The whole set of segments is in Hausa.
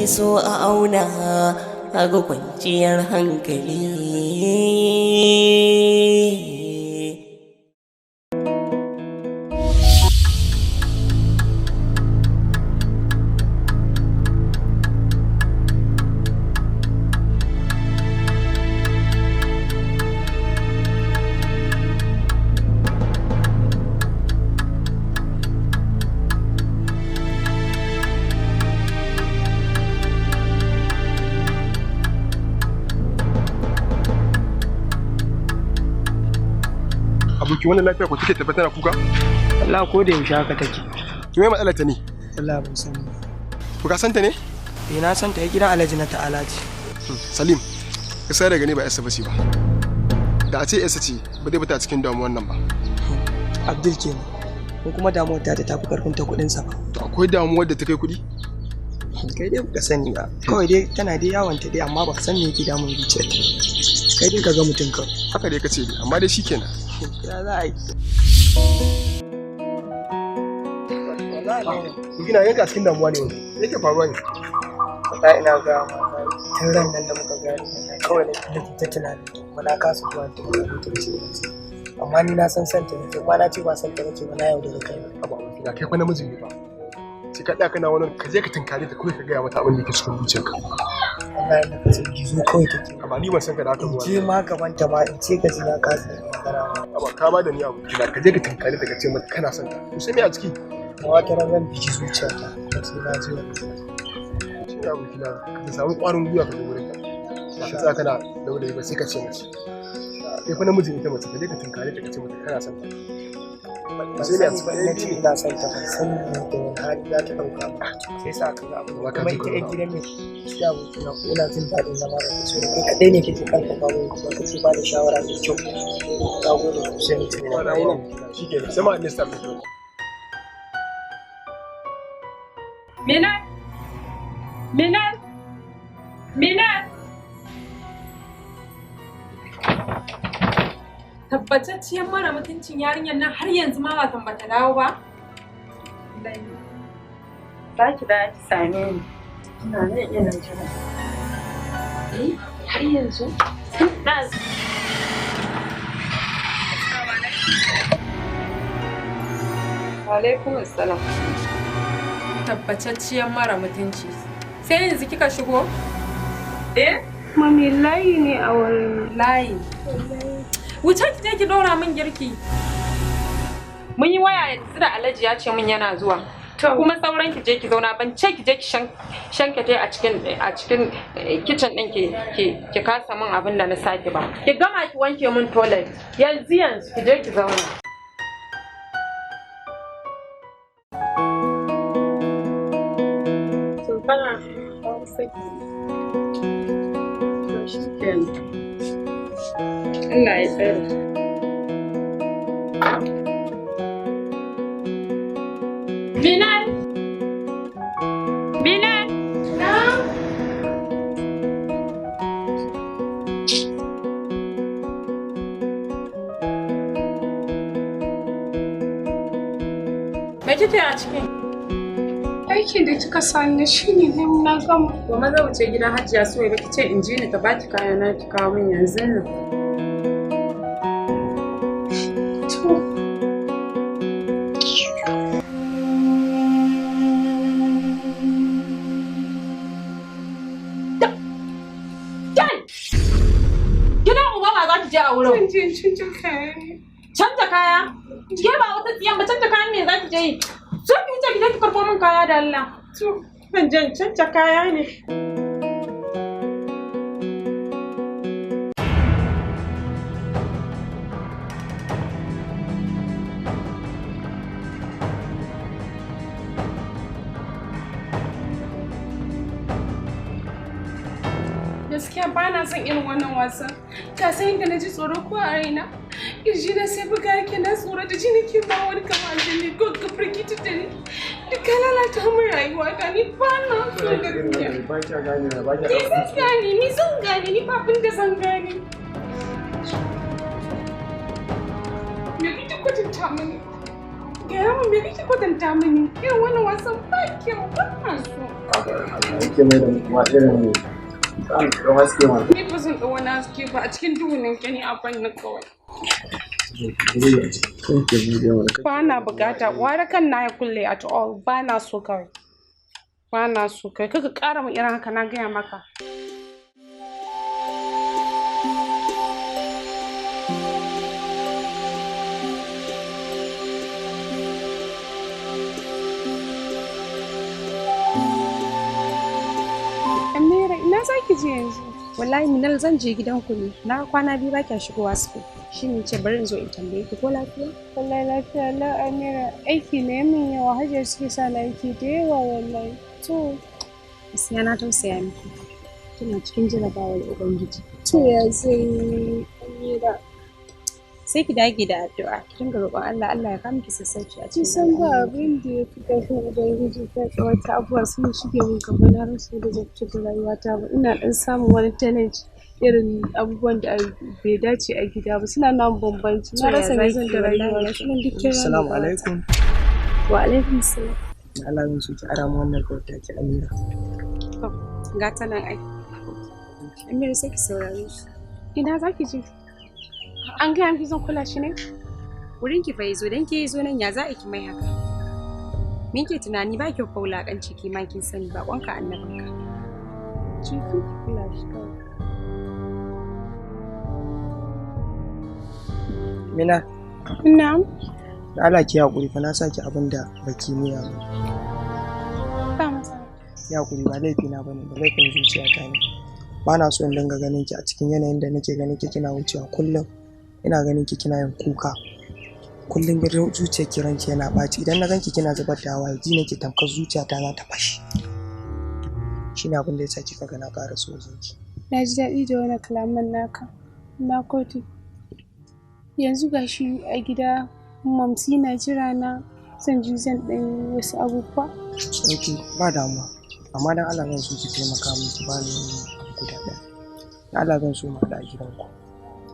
so a auna a ga kwanciyar hankali. Aboki wannan lafiya ko take tafi tana kuka? Allah ko da yaushe haka take. To me matsalar ta ne? Allah ban sani. To ka san ta ne? Eh na san ta gidan Alhaji na ta'ala ce. Salim, ka sai daga ne ba yasa bace ba. Da a ce yasa ce ba dai bata cikin damuwar nan ba. Abdul kenan. Ko kuma damuwar ta tafi karfin ta kudin sa ba. To akwai damuwar da ta kai kudi? Kai dai baka sani ba. Kawai dai tana dai yawon ta dai amma baka san me yake damun zuciyarta. Kai dai ka ga mutun ka. Haka dai kace amma dai shikenan. Ya za a yi. Kina yanka cikin damuwa ne wani. Yake faruwa ne? Wallahi ina ga tun ran nan da muka gani kawai da ta tunani mana kasu zuwa ta mutunci. Amma ni na san santa ne kuma na ce ba santa nake ba na yau da kai. Ina kai fa namiji ne ba. Sai ka da kana wannan ka je ka tinkare ta kawai ka ga mata abin da yake cikin zuciyarka. Allah ya kace gizo kawai take. Amma ni ban san ka da haka zuwa. Je ma gaban ta ma in ce ka ji na kasa magana. Amma ka ba da ni abu kina ka je ka tinkare ta ka ce mata kana son ta. To sai me a ciki? Wata ran biki zuciyarta sai na ji wannan. Shi ya abu kina ka samu ƙwarin gwiwa ka je wurin ta. Ba ka tsaya kana daure ba sai ka ce mace. Kai fa namiji ne ta mace ka je ka tinkare ta ka ce mata kana son ta. Sai ne a ce ina son ta ban san me da wani hali za ta ɗauka ba. Sai sa ka ga abu kuma ita ƴan gidan ne. Shi abu kina ko ina jin daɗin zama da su kai kaɗai ne kake karfafa mu kuma kake ba da shawara mai kyau. Na gode sosai mutum ne. Shi ke sai ma ne start da Minal! Minal! Minal! Tabbatacciyar mara mutuncin yarinyar nan har yanzu ma watan bata dawo ba? Za ki da ki same ni. Ina nan ina jira. Har yanzu? Alaikum assalam. Tabbatacciyar mara mutunci. Sai yanzu kika shigo? Mami layi ne a wurin. Layi. Wuce ki je ki ɗora min girki. Mun yi waya yanzu da Alhaji ya ce min yana zuwa. Kuma sauran ki je ki zauna ban ce ki je ki shankate a cikin kitchen din ki kasa min abin da na saki ba. Ki gama ki wanke min toilet. Yanzu ki je ki zauna. Kana saki. To shi kenan. Allah ya tsare. Binal! Binal! Na? Me kike a ciki? Aikin da kika sani shi ne na gama. Ko maza wuce gidan Hajiya Suwai ba ki ce in je ni ta baki kaya na ki kawo min yanzu nan. A wurin. Canja kaya ne. Canja kaya? Ke ba wata tsiyan ba canja kayan me za ki je yi? So ki wuce ki je ki karɓo min kaya da Allah. To, ban canja kaya ne. Gaskiya ba na son irin wannan wasan. Ka san inda na ji tsoro ko a raina. Kirji na sai buga yake na tsoro da ji nake ba wani kama aljini ko ka firgita da ni. Duka lalata min rayuwa ta ni ba na so gaskiya. Ni zan gane ni ba abin da zan gane. Me kuke kwatanta mini? Gaya min me kake kwatanta mini? Irin wannan wasan ba kyau ba na so. Ake mai da kuma irin ɗan haske ma. Ni ba zan ɗau wani haske ba a cikin duhunan gani a fannin kawai. Ba na bukata, ware kan na ya kulle at all, ba na so kawai. Ba na so kai, kaka ƙara min irin haka na gaya maka. Amira, ina za ki je yanzu? Wallahi Minal zan je gidanku ne. Na kwana biyu ba kya shigowa school. Shi ne ce bari in zo in tambaye ki ko lafiya? Wallahi lafiya la Amira, aiki ne min yawa, Hajiya suke sa na aiki da yawa wallahi. To, gaskiya na tausaya miki. Kina cikin jarabawar Ubangiji. to ya zai Amira. Sai ki dage da addu'a. Ki dinga roƙon Allah, Allah ya kawo miki sassauci a Kin cikin san ba abin da ya fi ƙarfin Ubangiji ta wata abubuwa sun shige min gaba na rasa da zan ci da rayuwata ba. Ina ɗan samun wani challenge irin abubuwan da bai dace a gida ba suna nan bambanci. Na rasa me zan da rayuwa na sunan duk kira. Assalamu alaikum. Wa alaikum salam. Allah min so ki ara mu wannan kyauta ki Amira. Ga ta nan ai. Amira sai ki saurare shi. Ina za ki je? An gaya miki zan kula shi ne? Wurin ki fa yazo dan ke yazo nan ya za a ki mai haka. Me ke tunani ba ki fa wulakanci ki ma kin sani ba kwanka annabinka. Ciki kula shi kawai. Mina, Na'am. da Allah ki hakuri fa na saki abin da baki niyya ba. Ba matsala. Ki hakuri ba laifi na bane, ba laifin zuciyata ne. Ba na so in dinga ganin ki a cikin yanayin da nake ganin ki kina wucewa kullum. Ina ganin ki kina yin kuka. Kullum gidan zuciyar ki ranki yana ɓaci. Idan na ganki kina zubar da hawaye, ji nake tamkar zuciyata za ta fashi. Shine abin da yasa kika ga na ƙara so ki. Na ji daɗi da wani kalaman naka. Na gode. Yanzu gashi a gida mamsi na jira na zan ji zan ɗan wasu abubuwa. Ok, ba damuwa. Amma dan Allah zan so ki taimaka min ki bani guda ɗaya. Dan Allah zan so mu haɗa a gidanku.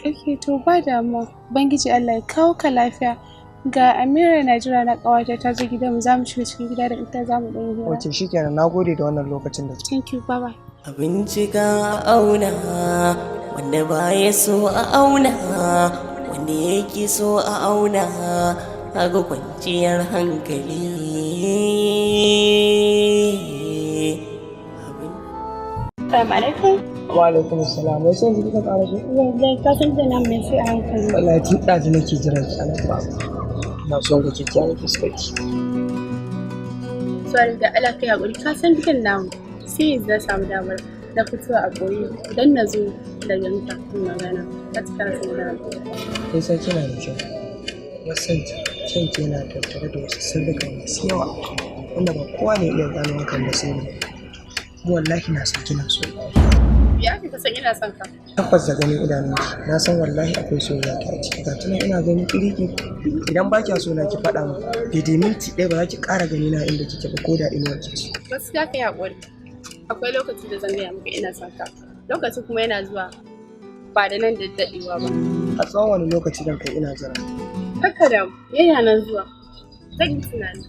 Ok, to ba damuwa. Ubangiji Allah ya kawo ka lafiya. Ga Amira na jira na ƙawata ta zo gidanmu za mu shiga cikin gida da ita za mu ɗan hira. Ok, shikenan. Na gode da wannan lokacin da Thank you, bye bye. Abinci ka auna, wanda ba ya so a auna, wanda yake so a auna, haga kwanciyar hankali. Assalamu alaikum. Wa alaikum assalam. Wai sai kika ƙara so? Wallahi ka san da nan mai sai a hankali. Wallahi tun ɗazu nake jiran ki anan ba. Ina son ga kikkiawar fuskarki. Sorry da Allah kai hakuri ka san dukan namu. Sai yanzu na samu damar na fito a ɓoye idan na zo da yanka magana ta cika sun da Kai sai kina da kyau. Wasan kyanki yana tattare da wasu sirrika masu yawa wanda ba kowa ne iya gano hakan ba sai ni. Wallahi na san kina so. ya fi kasan ina son ka. Tabbas da ganin idanunki na san wallahi akwai soyayya ta ciki. Ga tunan ina ganin kiriki. Idan ba kya so na ki faɗa min. Daidai minti ɗaya ba za ki ƙara gani na inda kike ba ko da inuwar ki ce. Gaskiya kai hakuri. Akwai lokaci da zan gaya maka ina son ka. Lokaci kuma yana zuwa ba da nan da daɗewa ba. A tsawon wani lokaci zan kai ina jira. Haka da yana nan zuwa. Zan yi tunani.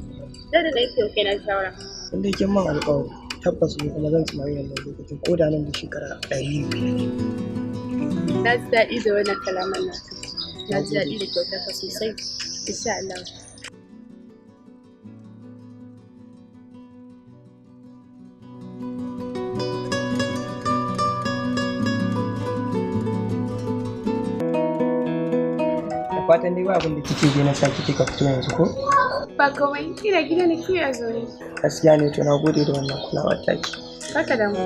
Da yake yau kai na shawara. Wanda yake man alƙawari tabbas ne kuma zan tunani wannan lokacin ko da nan da shekara 100. Na ji daɗi da wannan kalaman naka. Na ji daɗi da kyautar ka sosai. Insha Allah. Fatan dai ba abin da kike je na sa kika fito yanzu ko? Ba komai, ina gida ne kiyaye zaune. Gaskiya ne to na gode da wannan kulawar taki. Haka da mu.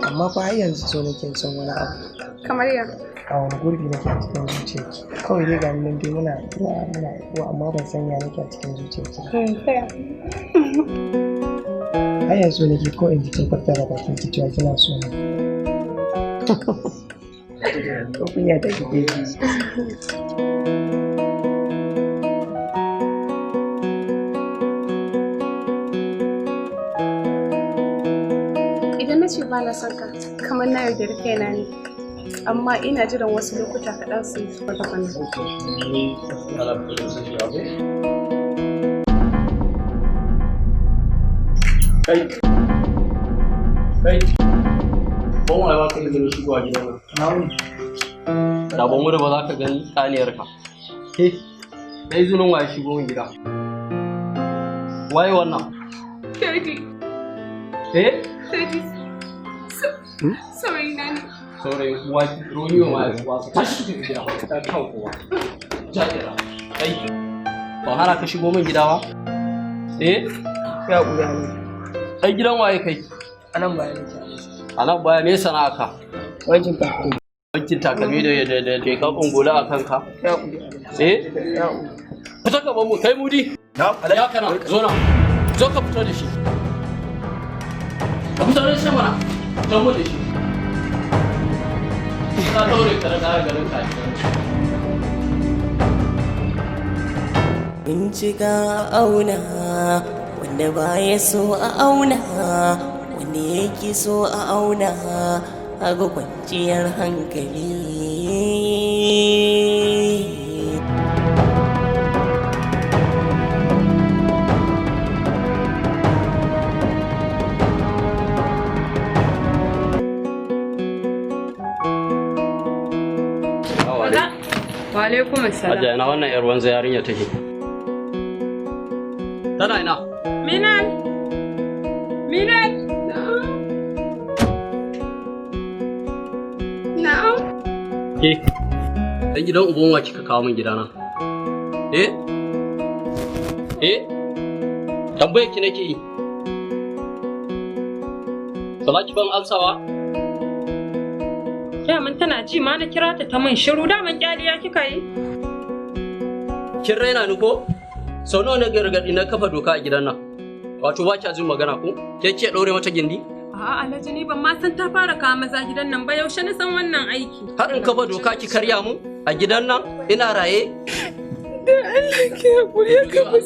Amma fa har yanzu so nake son wani abu. Kamar ya. A wani gurbi nake a cikin zuciyarki. Kawai dai ga nan dai muna amma ban san ya nake a cikin zuciyarki. Har yanzu nake ko in ji kin fata da bakin ki cewa kina so ne. Ko kunya ta kike ji. Ce ba na son ka kamar na yaudari kaina ne amma ina jiran wasu lokuta kaɗan su wata kwana. Kai. Ban wani ba ka izinin shigowa gidan nan. Da ban wuri ba za ka gani tsaniyarka. Na izinin waye shigo min gida. Waye wannan? Daddy. Daddy. Sorry, Nani. Sorry, what? Romeo ma ya kuwa su tashi da gida. Ta kawo kowa. Jajira. Kai. Ba hana ka shigo min gida ba? Ya ƙuya ne. Ɗan gidan waye kai? A nan baya nake. A nan baya me sana'a ka? Wankin takalmi. Wankin takalmi da kakon gola a kanka? Ya ƙuya. Ya ƙuya. Fita ka bamu kai mudi. Ya kana zo na. Zo ka fito da shi. Ka fito da shi mana. Fito mu da shi. Ka daure ka da garin ka. Bincika auna wanda baya so a auna wanda yake so a auna a ga kwanciyar hankali. Wa alaikum assalam. Ajiya na wannan yar wanzu yarinya take. Tana ina? Minan! Minan! Na'am. Ke, dan gidan uban wa kika kawo min gidana? Tambaye ki nake yi. Ba za ki ban amsawa? Daman tana ji ma na kira ta min shiru daman kyaliya kika yi? Kin raina ni ko? Sau nawa na gargaɗi na kafa doka a gidan nan? Wato ba kya jin magana ko? Ke ɗaure mata gindi? A'a Alhaji ni ban ma san ta fara kawo maza gidan nan ba yaushe na san wannan aiki. Har in kafa doka ki karya mu a gidan nan ina raye? Da Allah ke hakuri ya kafa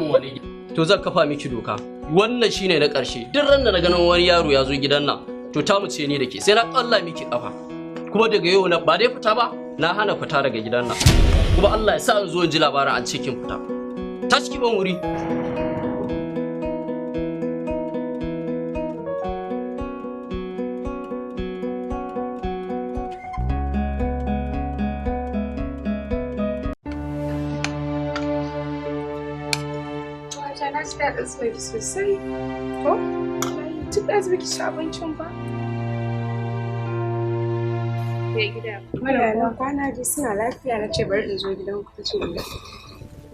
wani. To zan kafa miki doka. Wannan shine na ƙarshe. Duk ran da na ganin wani yaro ya zo gidan nan, to ta mu ce ni da ke sai na ƙalla miki ƙafa. Kuma daga yau na ba dai fita ba, na hana fita daga gidan nan. Kuma Allah ya sa in zo in ji labarin an cikin fita. Tashi ki ban wuri. Na ji daɗin zuwa sosai. Ko? Tun da zuwa ki ci abincin ba. Ya gida. Mayana kwana ji suna lafiya na ce bari in zo gidan ku ce da.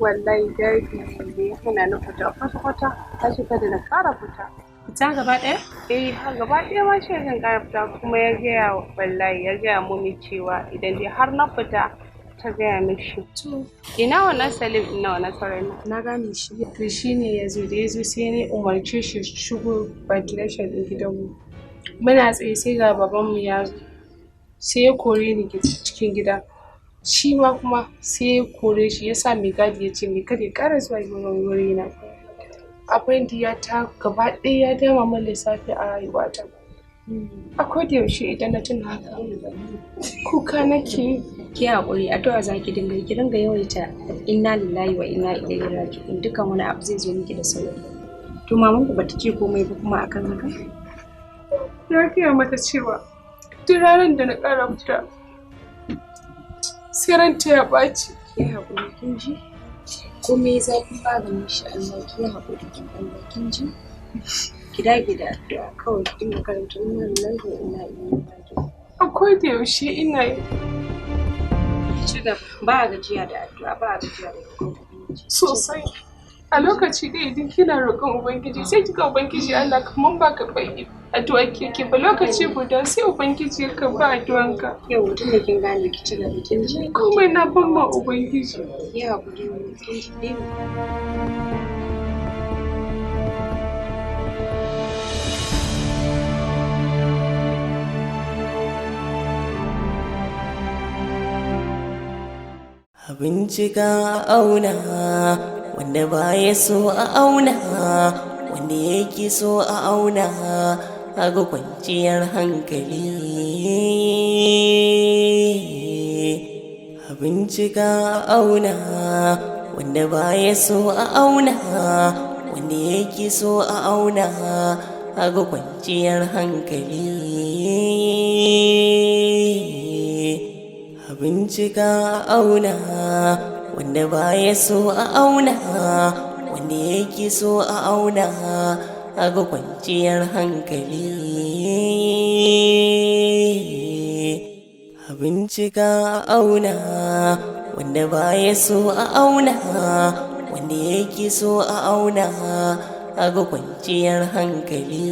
Wallahi dadi bai hana na fita kwata-kwata. Ta ce kada na ƙara fita. Fita gaba ɗaya? Har gaba ɗaya ma shi zan ƙara fita kuma ya gaya mummy cewa idan dai har na fita ta gaya mishi. Ina wannan Salim ina wannan saurayin na gane shi. To shi ne ya zo da ya zo sai ne umarce shi shigo ventilation ɗin gidanmu. Muna tsaye sai ga babanmu ya zo. Sai ya kore ni cikin gida. Shi ma kuma sai ya kore shi ya sa mai gadi ya ce mai kada ya ƙara zuwa wuri na. Abin da ya ta gaba ɗaya ya dama min lissafi a rayuwata. A koda yaushe idan na tuna haka kuka nake. Ki haƙuri addu'a za ki dinga yawaita inna lillahi wa inna ilaihi raji'un dukkan wani abu zai zo miki da sauki. To maman ku bata ce komai ba kuma akan haka? Na gaya mata cewa duk ranar da na ƙara fita sai ranta ya ɓaci. Ki haƙuri kin ji? Komai zafi maganin shi Allah ki haƙuri kin Allah kin ji? Ki dage da addu'a kawai ki dinga karanta inna lillahi wa inna ilaihi raji'un. A koda yaushe ina yi. Ba a gajiya da addu'a ba a gajiya da roƙon ubangiji sosai. A lokaci da idan kina roƙon ubangiji sai kika ubangiji Allah kaman ba ka bai addu'a kike ba lokaci guda sai ubangiji ka ba addu'anka. Yau tun da kin gane ki ci gaba kin ji komai na ban ma ubangiji. Ya hakuri kin ji ne. A bincika auna wanda baya so a auna wanda yake so a auna a ga kwanciyar hankali. A bincika auna wanda baya so a auna wanda yake so a auna a ga kwanciyar hankali. A bincika a auna wanda baya so a auna, wanda yake so a auna a ga kwanciyar hankali. A bincika a auna wanda baya so a auna, wanda yake so a auna a ga kwanciyar hankali.